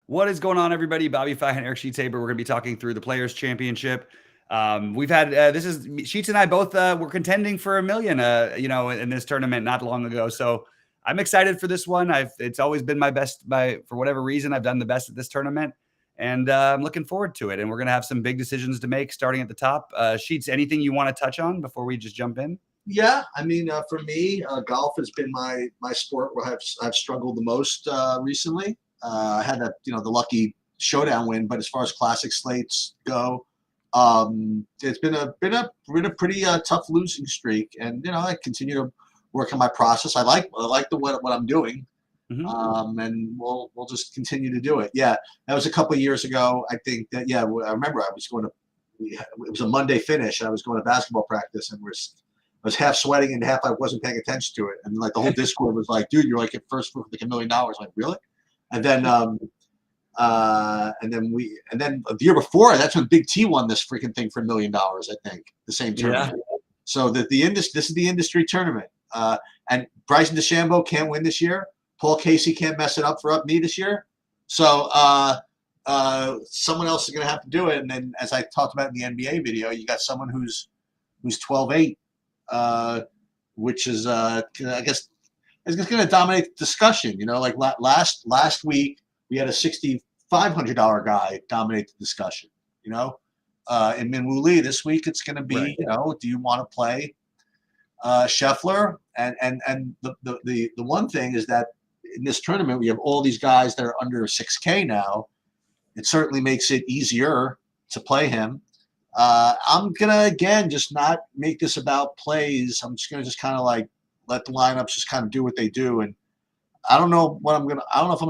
What is going on, everybody? BobbyFi and Eric Sheetshaber. We're going to be talking through the Players Championship. We've had this is Sheets and I both were contending for $1 million, in this tournament not long ago. So I'm excited for this one. It's always been my best for whatever reason. I've done the best at this tournament, and I'm looking forward to it. And we're going to have some big decisions to make starting at the top. Sheets, anything you want to touch on before we just jump in? Yeah, I mean, for me, golf has been my sport where I've struggled the most recently. I had the lucky showdown win, but as far as classic slates go, it's been a pretty tough losing streak, and I continue to work on my process. I like what I'm doing, and we'll just continue to do it. Yeah, that was a couple of years ago. I think that I remember I was going to. It was a Monday finish. I was going to basketball practice, and I was half sweating and half I wasn't paying attention to it. And like the whole Discord was like, dude, you're like at first for like $1 million. I'm like, really? And then the year before, that's when Big T won this freaking thing for $1 million, I think, the same tournament. Yeah. So this is the industry tournament. And Bryson DeChambeau can't win this year. Paul Casey can't mess it up for me this year. So someone else is gonna have to do it. And then as I talked about in the NBA video, you got someone who's 12-8. Which is I guess is going to dominate the discussion. Like last week we had a $6,500 guy dominate the discussion. In Minwoo Lee this week it's going to be right. Do you want to play Scheffler? And the one thing is that in this tournament we have all these guys that are under 6K now. It certainly makes it easier to play him. I'm going to, again, just not make this about plays. I'm just going to just kind of like let the lineups just kind of do what they do. And I don't know if I'm going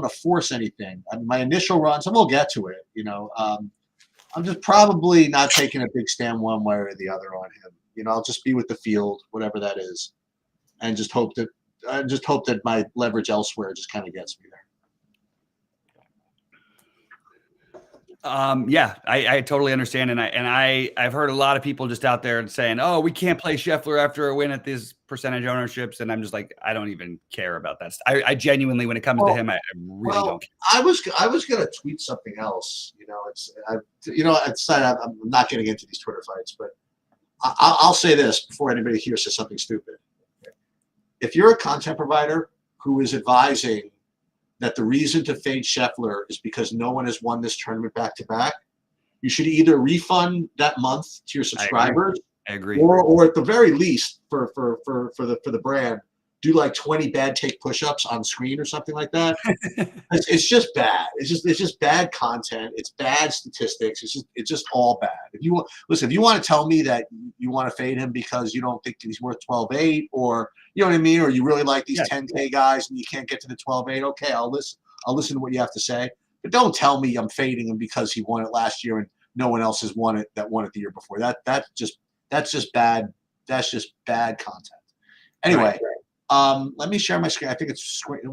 to force anything. My initial runs, and we'll get to it, I'm just probably not taking a big stand one way or the other on him. I'll just be with the field, whatever that is, and just hope that my leverage elsewhere just kind of gets me there. Yeah, I totally understand. And I've heard a lot of people just out there saying, oh, we can't play Scheffler after a win at these percentage ownerships. And I'm just like, I don't even care about that. I genuinely, when it comes to him, I really don't care. I was going to tweet something else. I'm not getting into these Twitter fights, but I'll say this before anybody here says something stupid. If you're a content provider who is advising that the reason to fade Scheffler is because no one has won this tournament back-to-back, you should either refund that month to your subscribers. I agree. Or at the very least, for the brand, do like 20 bad take push-ups on screen or something like that. It's just bad. It's just bad content. It's bad statistics. It's just all bad. If you want to tell me that you want to fade him because you don't think he's worth 12-8, or you know what I mean, or you really like these 10K guys and you can't get to the 12-8, okay, I'll listen to what you have to say. But don't tell me I'm fading him because he won it last year and no one else has won it that won it the year before. That's just bad. That's just bad content. Anyway. Right. Let me share my screen. I think it's and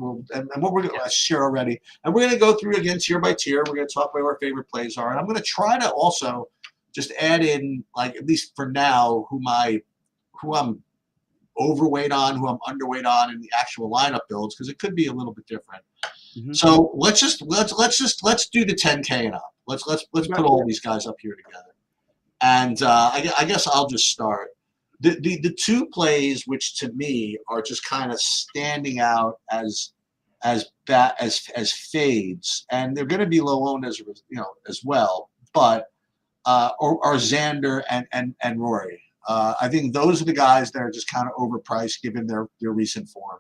what we're going to share already. And we're going to go through again tier by tier. We're going to talk about what our favorite plays are. And I'm going to try to also just add in, like, at least for now, who I'm overweight on, who I'm underweight on in the actual lineup builds, because it could be a little bit different. Mm-hmm. So let's do the 10K and up. Let's put all these guys up here together. And I guess I'll just start. The two plays which to me are just kind of standing out as fades, and they're going to be low owned as well, but are Xander and Rory. I think those are the guys that are just kind of overpriced given their recent form.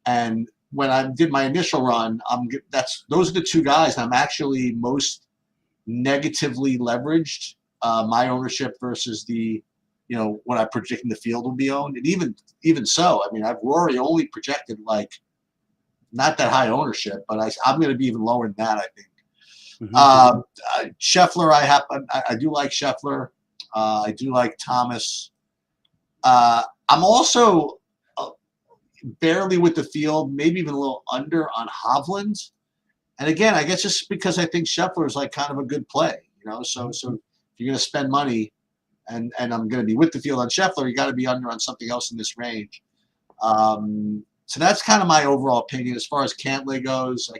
And when I did my initial run, those are the two guys I'm actually most negatively leveraged. My ownership versus what I predict in the field will be owned. And even so, I mean, I've Rory only projected like not that high ownership, but I'm going to be even lower than that, I think. Mm-hmm. Scheffler, I do like Scheffler. I do like Thomas. I'm also barely with the field, maybe even a little under on Hovland. And again, I guess just because I think Scheffler is like kind of a good play, so if you're going to spend money, and I'm going to be with the field on Scheffler, you got to be under on something else in this range. So that's kind of my overall opinion. As far as Cantlay goes,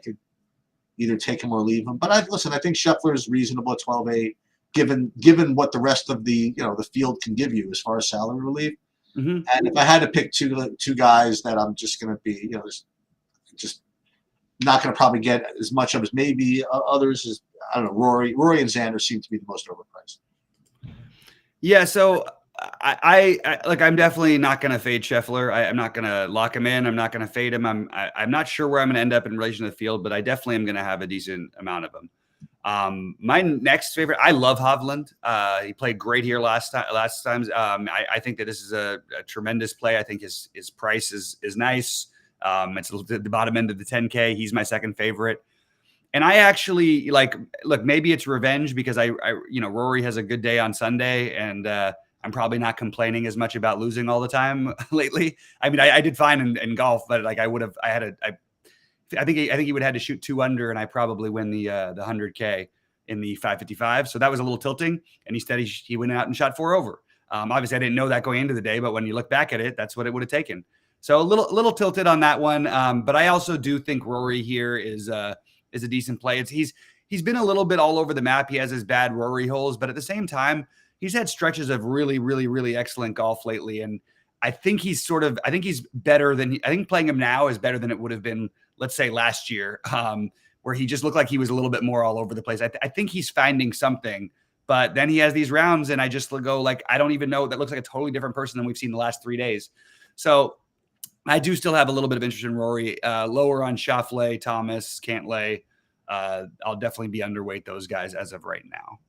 either take him or leave him. But I think Scheffler is reasonable at 12.8, given what the rest of the field can give you as far as salary relief. Mm-hmm. And if I had to pick two guys that I'm just going to be, just not going to probably get as much of as maybe others, is, I don't know, Rory and Xander seem to be the most overpriced. Yeah, so I'm definitely not going to fade Scheffler. I'm not going to lock him in. I'm not going to fade him. I'm not sure where I'm going to end up in relation to the field, but I definitely am going to have a decent amount of him. My next favorite, I love Hovland. He played great here last times. I think that this is a tremendous play. I think his price is nice. It's at the bottom end of the 10K. He's my second favorite. And I actually look, maybe it's revenge because Rory has a good day on Sunday, and I'm probably not complaining as much about losing all the time lately. I mean, I did fine in golf, but I think he would have had to shoot 2 under, and I probably win the 100K in the 555. So that was a little tilting. And instead he went out and shot 4 over. Obviously I didn't know that going into the day, but when you look back at it, that's what it would have taken. So a little tilted on that one. But I also do think Rory here is a decent play. He's been a little bit all over the map. He has his bad Rory holes, but at the same time, he's had stretches of really, really, really excellent golf lately. And I think he's better than, I think playing him now is better than it would have been, let's say last year, where he just looked like he was a little bit more all over the place. I think he's finding something, but then he has these rounds and I just go like, I don't even know. That looks like a totally different person than we've seen the last 3 days. So I do still have a little bit of interest in Rory, lower on Schauffele, Thomas, Cantlay. I'll definitely be underweight those guys as of right now.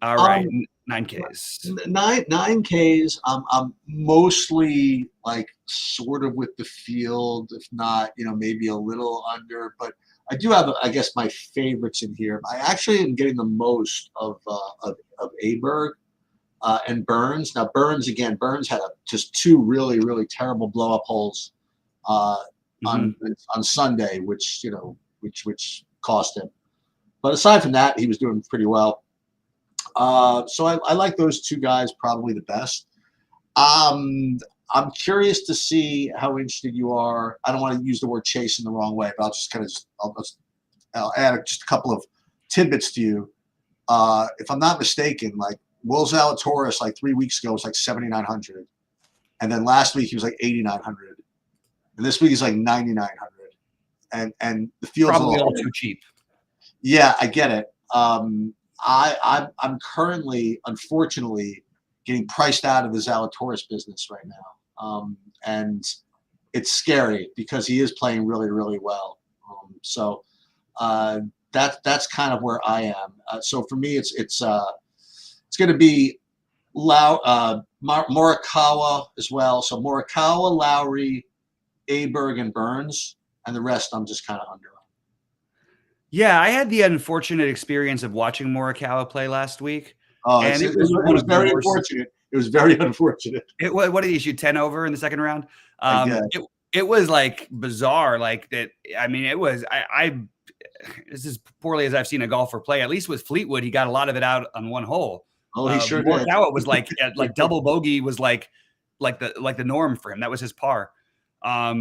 All right, 9Ks. 9Ks. I'm mostly like sort of with the field, if not, maybe a little under. But I do have, I guess, my favorites in here. I actually am getting the most of Aberg and Burns. Now Burns had just 2 really, really terrible blow up holes on Sunday, which cost him. But aside from that, he was doing pretty well. So I like those 2 guys probably the best. I'm curious to see how interested you are. I don't want to use the word chase in the wrong way, but I'll add just a couple of tidbits to you. If I'm not mistaken, like Will Zalatoris, like 3 weeks ago was like 7,900, and then last week he was like 8,900, and this week he's like 9,900, and the field's probably all too cheap. Yeah, I get it. I'm currently, unfortunately, getting priced out of the Zalatoris business right now, and it's scary because he is playing really, really well. So that's kind of where I am. So for me, it's going to be Morikawa as well. So Morikawa, Lowry, Aberg, and Burns, and the rest I'm just kind of under. Yeah, I had the unfortunate experience of watching Morikawa play last week. Oh, and it was very unfortunate. It was very unfortunate. What did he shoot, 10 over in the second round? It was like bizarre. Like that. I mean, it was. This is poorly as I've seen a golfer play. At least with Fleetwood, he got a lot of it out on one hole. Oh, he sure did. Morikawa was like double bogey was like the norm for him. That was his par. I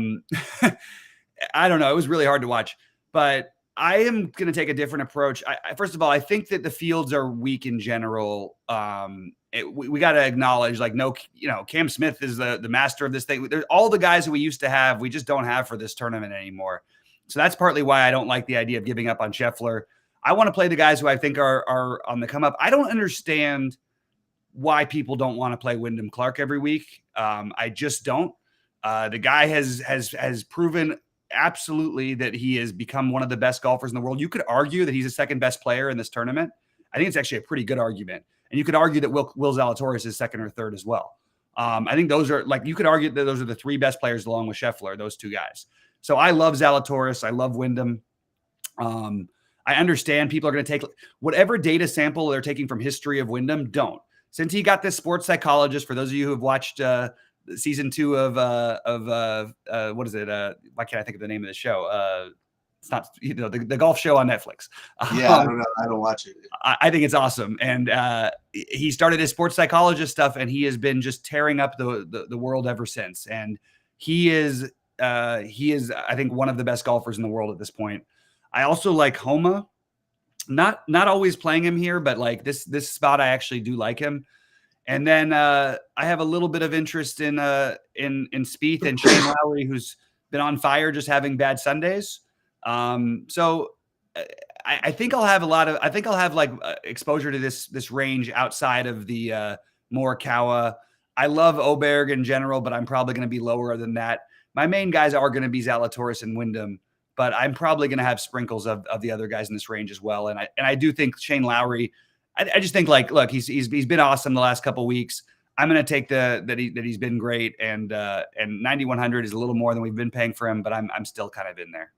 don't know. It was really hard to watch, but I am going to take a different approach. First of all, I think that the fields are weak in general. We got to acknowledge, Cam Smith is the master of this thing. There's all the guys who we used to have, we just don't have for this tournament anymore. So that's partly why I don't like the idea of giving up on Scheffler. I want to play the guys who I think are on the come up. I don't understand why people don't want to play Wyndham Clark every week. I just don't. The guy has proven absolutely that he has become one of the best golfers in the world. You could argue that he's the second best player in this tournament. I think it's actually a pretty good argument. And you could argue that Will Zalatoris is second or third as well. I think those are you could argue that those are the 3 best players along with Scheffler, those 2 guys. So I love Zalatoris. I love Wyndham. I understand people are going to take whatever data sample they're taking from history of Wyndham. Don't. Since he got this sports psychologist, for those of you who have watched season 2 of what is it? Why can't I think of the name of the show? It's not the golf show on Netflix. Yeah, I don't know. I don't watch it. I think it's awesome, and he started his sports psychologist stuff, and he has been just tearing up the world ever since. And he is I think one of the best golfers in the world at this point. I also like Homa. Not always playing him here, but like this spot, I actually do like him. And then I have a little bit of interest in Spieth and Shane Lowry, who's been on fire, just having bad Sundays. So I think I'll have like exposure to this range outside of the Morikawa. I love Oberg in general, but I'm probably going to be lower than that. My main guys are going to be Zalatoris and Wyndham, but I'm probably going to have sprinkles of the other guys in this range as well. And I do think Shane Lowry. I just think like, look, he's been awesome the last couple of weeks. I'm going to take that he's been great, and 9,100 is a little more than we've been paying for him, but I'm still kind of in there.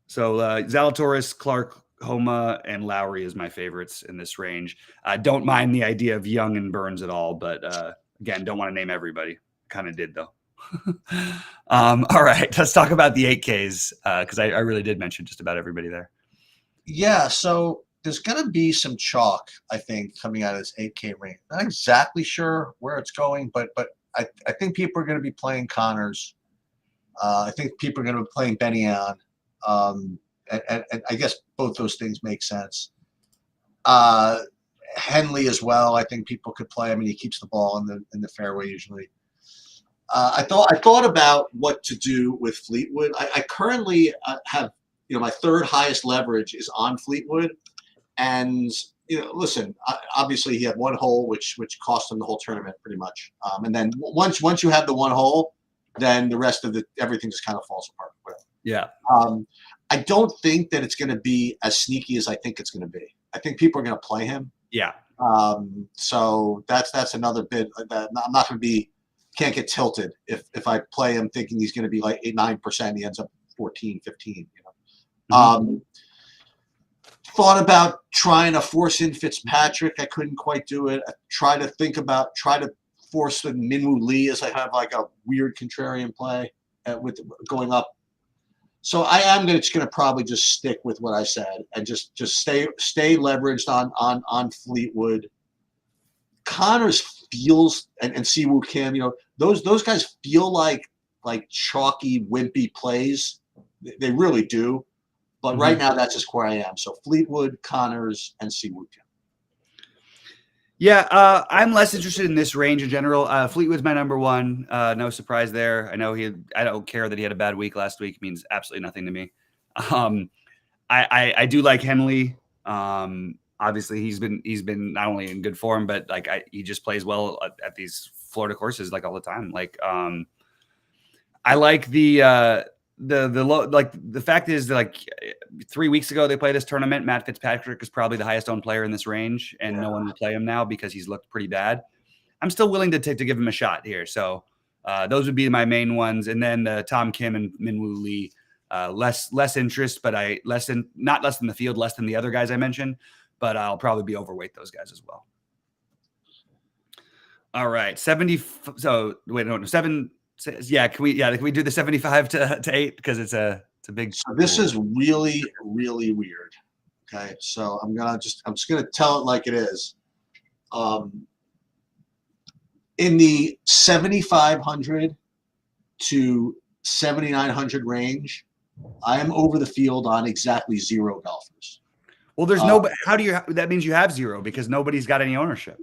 So Zalatoris, Clark, Homa, and Lowry is my favorites in this range. Don't mind the idea of Young and Burns at all, but again, don't want to name everybody. Kind of did though. All right, let's talk about the 8Ks because I really did mention just about everybody there. Yeah, so there's going to be some chalk, I think, coming out of this 8K range. Not exactly sure where it's going, but I think people are going to be playing Connors. I think people are going to be playing Benyon. And I guess both those things make sense. Henley as well. I think people could play. I mean, he keeps the ball in the fairway usually. I thought about what to do with Fleetwood. I currently have, my third highest leverage is on Fleetwood, and listen, obviously he had one hole which cost him the whole tournament pretty much. And then once you have the one hole, then the rest of everything just kind of falls apart. Yeah. I don't think that it's going to be as sneaky as I think it's going to be. I think people are going to play him. Yeah. So that's another bit that I'm not going to be. Can't get tilted if I play him thinking he's going to be like 8-9%. He ends up 14, 15. Thought about trying to force in Fitzpatrick. I couldn't quite do it. I try to force with Minwoo Lee as I have like a weird contrarian play with going up. So I am just going to probably just stick with what I said and just stay leveraged on Fleetwood. Connors feels and Siwoo Kim, those guys feel like chalky, wimpy plays. They really do. But right now, that's just where I am. So Fleetwood, Connors, and Siwoo Kim. Yeah, I'm less interested in this range in general. Fleetwood's my number one. No surprise there. I know I don't care that he had a bad week last week. It means absolutely nothing to me. I do like Henley. Obviously, he's been not only in good form, but he just plays well at these Florida courses all the time. I like the fact is that 3 weeks ago they played this tournament. Matt Fitzpatrick is probably the highest owned player in this range, and no one will play him now because he's looked pretty bad. I'm still willing to give him a shot here. So those would be my main ones, and then Tom Kim and Minwoo Lee. Less interest, but not less than the field, less than the other guys I mentioned. But I'll probably be overweight those guys as well. All right, 70. So wait, no, 7. Yeah, can we do the 75 to 8 because it's a big. So this is really, really weird. Okay, so I'm just gonna tell it like it is. In the 7,500 to 7,900 range, I am over the field on exactly 0 golfers. Well, there's no. How do you? That means you have 0 because nobody's got any ownership.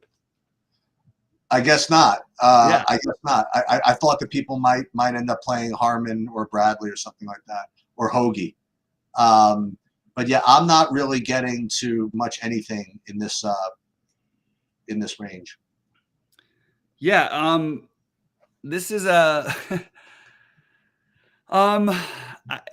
I guess not. I guess not. I thought that people might end up playing Harmon or Bradley or something like that, or Hoagie. But yeah, I'm not really getting to much anything in this range. Yeah. This is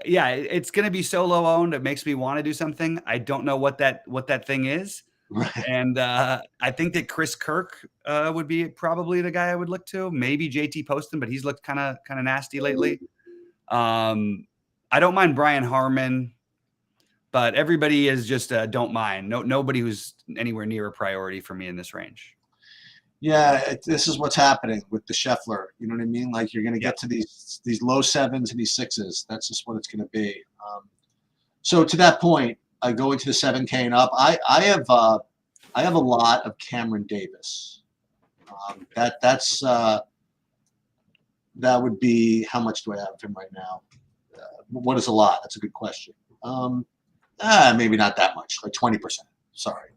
yeah, it's going to be so low owned. It makes me want to do something. I don't know what that thing is. Right. And I think that Chris Kirk would be probably the guy I would look to. Maybe JT Poston, but he's looked kind of nasty lately. I don't mind Brian Harmon, but everybody is just don't mind. Nobody who's anywhere near a priority for me in this range. Yeah, this is what's happening with the Scheffler. You know what I mean? Like you're going to get to these low 7s and these 6s. That's just what it's going to be. So to that point, I go into the 7K and up. I have a lot of Cameron Davis. That would be, how much do I have of him right now? What is a lot? That's a good question. Maybe not that much, like 20%. Sorry.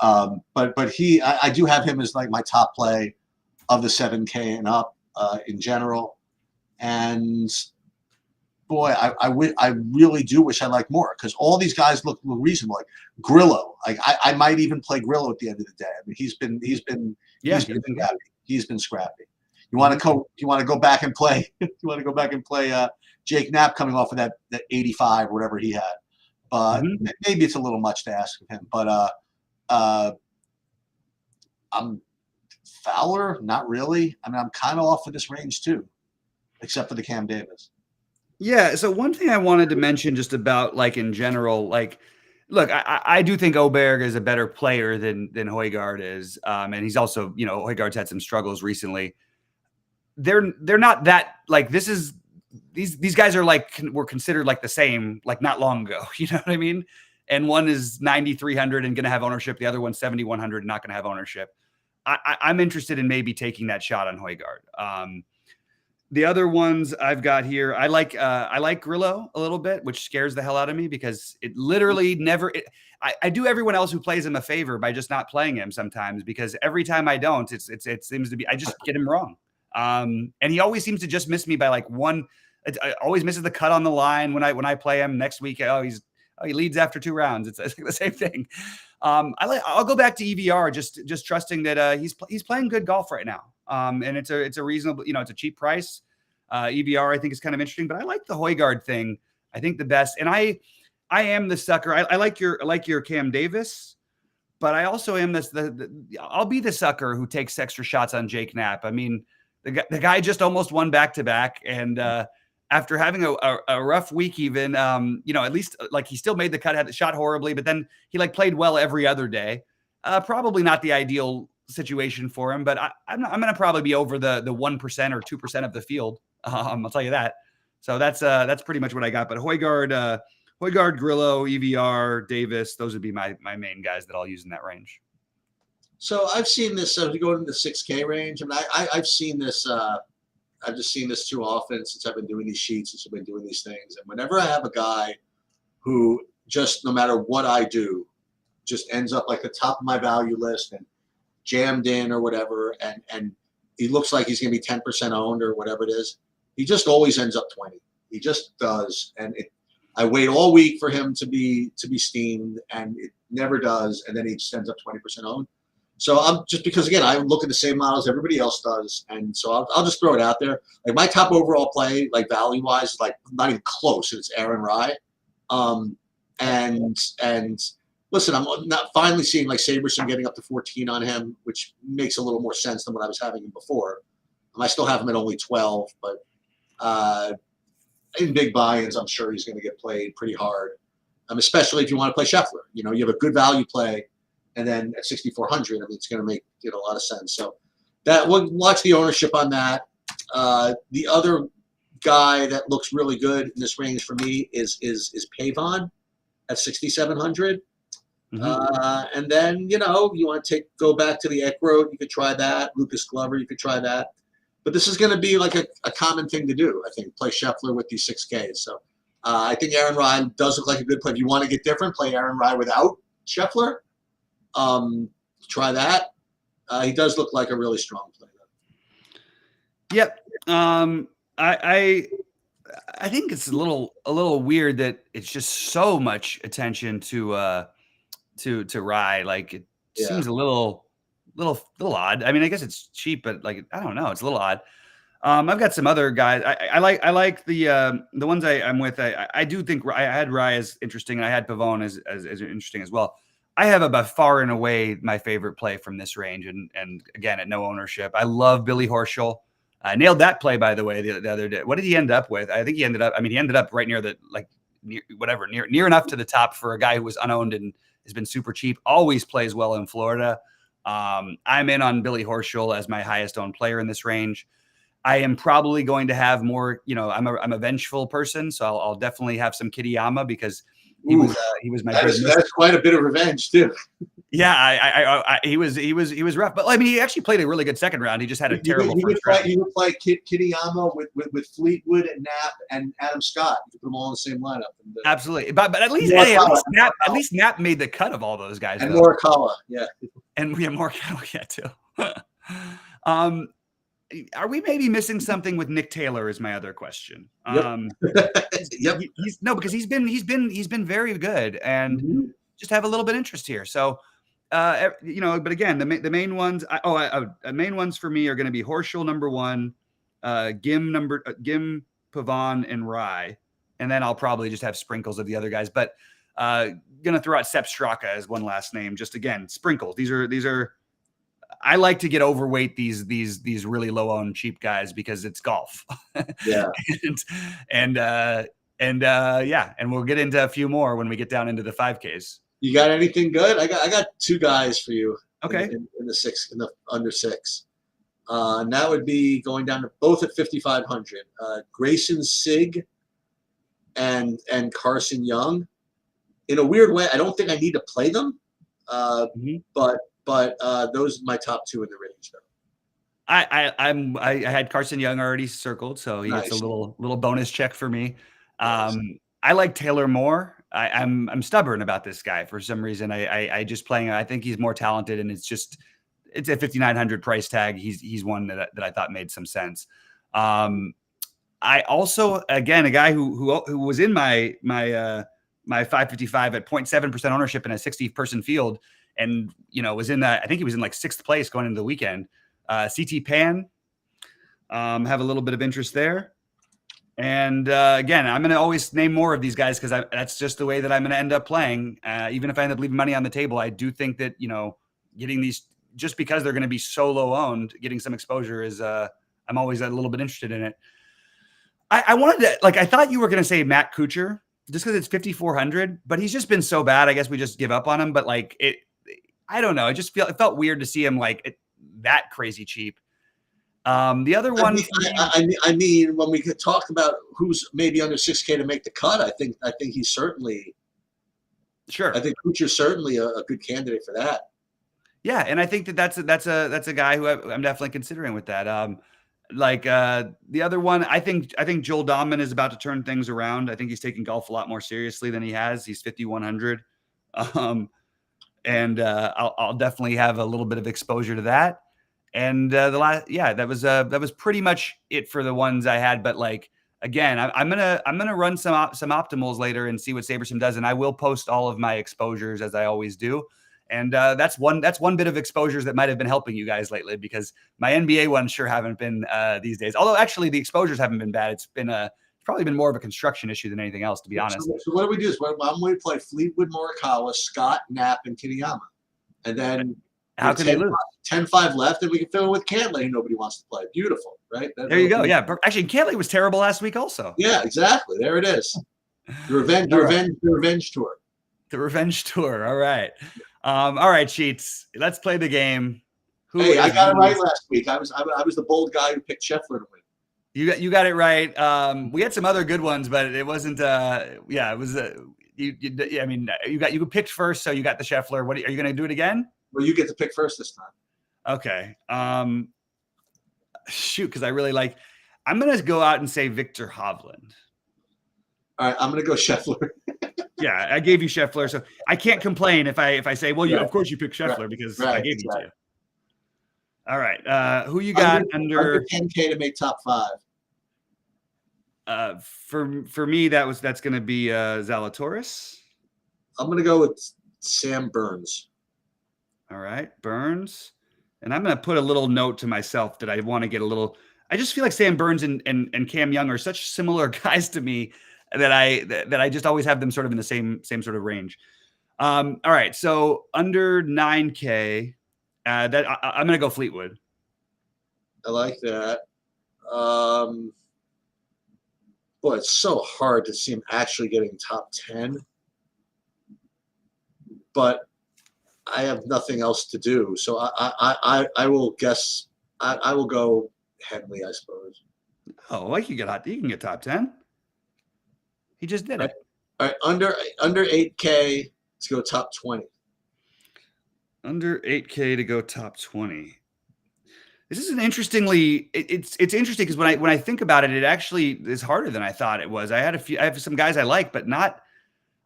But I do have him as like my top play of the 7K and up in general. And boy, I really do wish I liked more, because all these guys look reasonable. Like Grillo, like I might even play Grillo at the end of the day. I mean, he's been scrappy. He's been scrappy. You want to go back and play? You want to go back and play Jake Knapp coming off of that 85 or whatever he had. But maybe it's a little much to ask of him. But I'm Fowler, not really. I mean, I'm kind of off of this range too, except for the Cam Davis. Yeah. So one thing I wanted to mention just about like in general, like, look, I do think Oberg is a better player than Højgaard is. And he's also, you know, Højgaard's had some struggles recently. They're not that, like, this is, these guys are like, were considered like the same, like not long ago, you know what I mean? And one is 9,300 and going to have ownership. The other one's 7,100 and not going to have ownership. I'm interested in maybe taking that shot on Højgaard. The other ones I've got here, I like Grillo a little bit, which scares the hell out of me because it literally never. I do everyone else who plays him a favor by just not playing him sometimes, because every time I don't, it seems to be I just get him wrong. And he always seems to just miss me by like one. I always misses the cut on the line when I play him next week. He leads after 2 rounds. It's the same thing. I'll go back to EVR, just trusting that he's playing good golf right now. And it's a reasonable, you know, it's a cheap price. EVR I think is kind of interesting, but I like the Højgaard thing. I think the best, and I am the sucker. I like your Cam Davis, but I also am I'll be the sucker who takes extra shots on Jake Knapp. I mean, the guy just almost won back-to-back, and after having a rough week, even, you know, at least like he still made the cut, had the shot horribly, but then he like played well every other day. Probably not the ideal situation for him, but I'm going to probably be over the 1% or 2% of the field. I'll tell you that. So that's pretty much what I got. But Højgaard, Grillo, EVR, Davis, those would be my main guys that I'll use in that range. So I've seen this. So if you go into the 6K range, I mean, I've seen this. I've just seen this too often since I've been doing these sheets, since I've been doing these things. And whenever I have a guy who just, no matter what I do, just ends up like the top of my value list and jammed in or whatever, and he looks like he's going to be 10% owned or whatever it is, he just always ends up 20. He just does. And I wait all week for him to be steamed, and it never does. And then he just ends up 20% owned. So I'm just, because again, I look at the same models everybody else does, and so I'll just throw it out there. Like my top overall play, like value wise, is like not even close. It's Aaron Rye, and listen, I'm not finally seeing like Saberson getting up to 14 on him, which makes a little more sense than what I was having him before. I still have him at only 12, but in big buy-ins, I'm sure he's going to get played pretty hard. Especially if you want to play Scheffler. You know, you have a good value play. And then at 6,400, I mean, it's going to make a lot of sense. So that we'll watch the ownership on that. The other guy that looks really good in this range for me is Pavon at 6,700. And then, you know, you want to go back to the Eckroat, you could try that. Lucas Glover, you could try that. But this is going to be like a common thing to do, I think, play Scheffler with these 6Ks. So I think Aaron Rye does look like a good play. If you want to get different, play Aaron Rye without Scheffler. Try that. He does look like a really strong player. Yep. I think it's a little weird that it's just so much attention to Rye. Like it seems a little odd. I mean, I guess it's cheap, but like I don't know, it's a little odd. I've got some other guys. I like the ones I'm with. I do think I had Rye as interesting, and I had Pavone as interesting as well. I have about far and away my favorite play from this range, and again at no ownership. I love Billy Horschel. I nailed that play, by the way, the other day. What did he end up with? I think he ended up right near near enough to the top for a guy who was unowned and has been super cheap. Always plays well in Florida. I'm in on Billy Horschel as my highest owned player in this range. I am probably going to have more. You know, I'm a vengeful person, so I'll definitely have some Kitayama because He was my big miss. That's quite a bit of revenge too. Yeah, he was rough, but I mean, he actually played a really good second round. He just had a terrible first round. He would play Kitayama with Fleetwood and Knapp and Adam Scott. You could put them all in the same lineup. Absolutely, but at least Knapp made the cut of all those guys. And Morikawa, yeah, and we have Morikawa, yeah, too. Are we maybe missing something with Nick Taylor? Is my other question. Yep. Yep. Because he's been very good, and just have a little bit of interest here. So. But again, the main ones. Main ones for me are going to be Horschel #1, Gim, Pavon, and Rye, and then I'll probably just have sprinkles of the other guys. But gonna throw out Sepp Straka as one last name. Just again, sprinkles. These are. I like to get overweight these really low owned cheap guys because it's golf. Yeah. and we'll get into a few more when we get down into the 5Ks. You got anything good? I got two guys for you. Okay. In the under 6. And that would be going down to both at 5,500. Grayson Sigg and Carson Young. In a weird way, I don't think I need to play them. But those are my top 2 in the range though. I had Carson Young already circled, so he gets a little bonus check for me. I like Taylor more. I'm stubborn about this guy for some reason. I think he's more talented, and it's a 5,900 price tag. He's one that I thought made some sense. I also, again, a guy who was in my 555 at 0.7% ownership in a 60-person field, and was in that. I think he was in like 6th place going into the weekend. CT Pan, have a little bit of interest there. And again, I'm going to always name more of these guys because that's just the way that I'm going to end up playing. Even if I end up leaving money on the table, I do think that, getting these, just because they're going to be so low owned, getting some exposure is, I'm always a little bit interested in it. I wanted to, I thought you were going to say Matt Kuchar just because it's 5,400, but he's just been so bad. I guess we just give up on him. But I don't know. It felt weird to see him that crazy cheap. The other one, I mean, when we could talk about who's maybe under 6K to make the cut, I think he's certainly sure. I think Kuchar's certainly a good candidate for that. Yeah, and I think that's a guy who I'm definitely considering with that. The other one, I think Joel Dahmen is about to turn things around. I think he's taking golf a lot more seriously than he has. He's 5,100, and I'll definitely have a little bit of exposure to that. And that was pretty much it for the ones I had. But again, I'm gonna run some optimals later and see what Sabersim does, and I will post all of my exposures as I always do. And that's one bit of exposures that might have been helping you guys lately, because my NBA ones sure haven't been these days. Although actually the exposures haven't been bad. It's probably been more of a construction issue than anything else, to be honest. So what do we do? I'm going to play Fleetwood, Morikawa, Scott, Knapp, and Kitayama, and then. How can they lose? 10-5 left, and we can fill in with Cantlay, who nobody wants to play. Beautiful, right? There you go. Yeah, actually, Cantlay was terrible last week, also. Yeah, exactly. There it is. The revenge tour. The revenge tour. All right. All right, Sheets. Let's play the game. I got it right last week. I was the bold guy who picked Scheffler to win. You got it right. We had some other good ones, but it wasn't. It was. You picked first, so you got the Scheffler. Are you going to do it again? Well, you get to pick first this time. Okay. Because I really I'm going to go out and say Victor Hovland. All right, I'm going to go Scheffler. Yeah, I gave you Scheffler, so I can't complain if I say, well, of course you picked Scheffler because I gave you to you. All right. Who you got under 10K to make top 5? For me, that's going to be Zalatoris. I'm going to go with Sam Burns. All right, Burns. And I'm going to put a little note to myself that I want to get a little. I just feel like Sam Burns and Cam Young are such similar guys to me that I just always have them sort of in the same sort of range. All right, so under 9K, I'm going to go Fleetwood. I like that. Boy, it's so hard to see him actually getting top 10. But I have nothing else to do, so I will guess. I will go Henley, I suppose. Oh, you can get top 10. He just did it. All right, under 8K, let's go top 20. Under 8K to go top 20. This is an interestingly, it's interesting because when I think about it, it actually is harder than I thought it was. I have some guys I like, but not.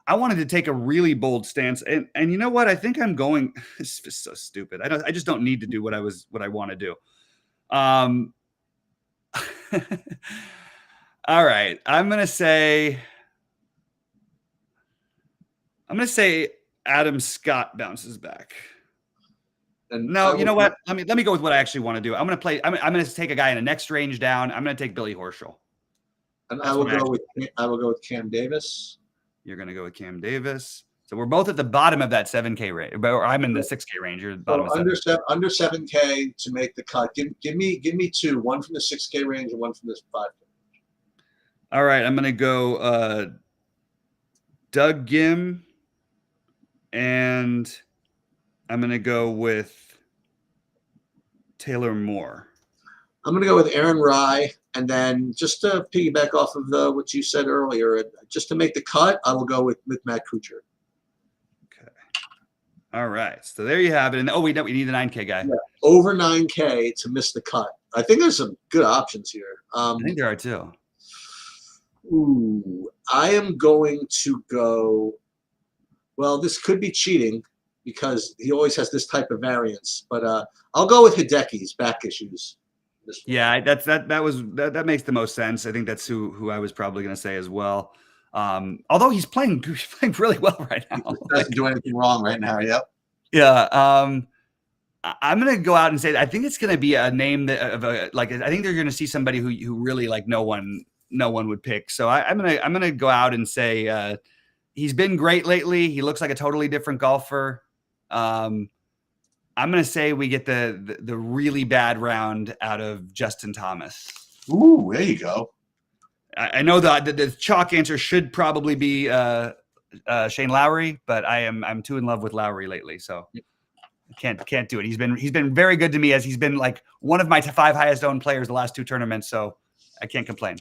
I wanted to take a really bold stance, and you know what? I think I'm going. This is so stupid. I just don't need to do what I want to do. All right, I'm gonna say Adam Scott bounces back. And No, you know what? Let me go with what I actually want to do. I'm going to take a guy in the next range down. I'm going to take Billy Horschel. And I will go with Cam Davis. You're going to go with Cam Davis. So we're both at the bottom of that 7K range. Or I'm in the 6K range. You're at the bottom of under 7K to make the cut. Give me two. One from the 6K range and one from the 5K. All right, I'm going to go Doug Gim, and I'm going to go with Taylor Moore. I'm going to go with Aaron Rye, and then just to piggyback off of what you said earlier, just to make the cut, I will go with Matt Kuchar. Okay. All right. So there you have it. And we need the 9K guy. Yeah. Over 9K to miss the cut. I think there's some good options here. I think there are too. Ooh, I am going to go. Well, this could be cheating because he always has this type of variance, but I'll go with Hideki's back issues. Yeah, that makes the most sense. I think that's who I was probably going to say as well. Although he's playing really well right now. He doesn't do anything wrong right now. Yep. Yeah. I'm going to go out and say that I think it's going to be a name I think they're going to see somebody who really like no one would pick. So I'm going to go out and say he's been great lately. He looks like a totally different golfer. I'm going to say we get the really bad round out of Justin Thomas. Ooh, there you go. I know that the chalk answer should probably be Shane Lowry, but I'm too in love with Lowry lately, so I can't do it. He's been very good to me, as he's been like one of my 5 highest owned players the last 2 tournaments, so I can't complain.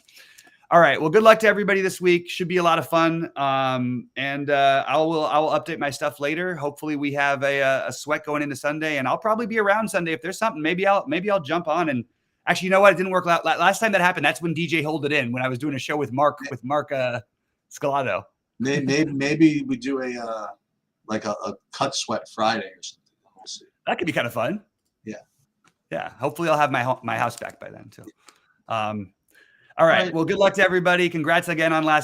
All right. Well, good luck to everybody this week. Should be a lot of fun. And I will update my stuff later. Hopefully we have a sweat going into Sunday, and I'll probably be around Sunday. If there's something, maybe I'll jump on. And actually, you know what? It didn't work last time that happened. That's when DJ Hold It In, when I was doing a show with Mark Scalado. Maybe we do a cut sweat Friday or something. We'll see. That could be kind of fun. Yeah. Yeah. Hopefully I'll have my house back by then too. All right. Well, good luck to everybody. Congrats again on last night.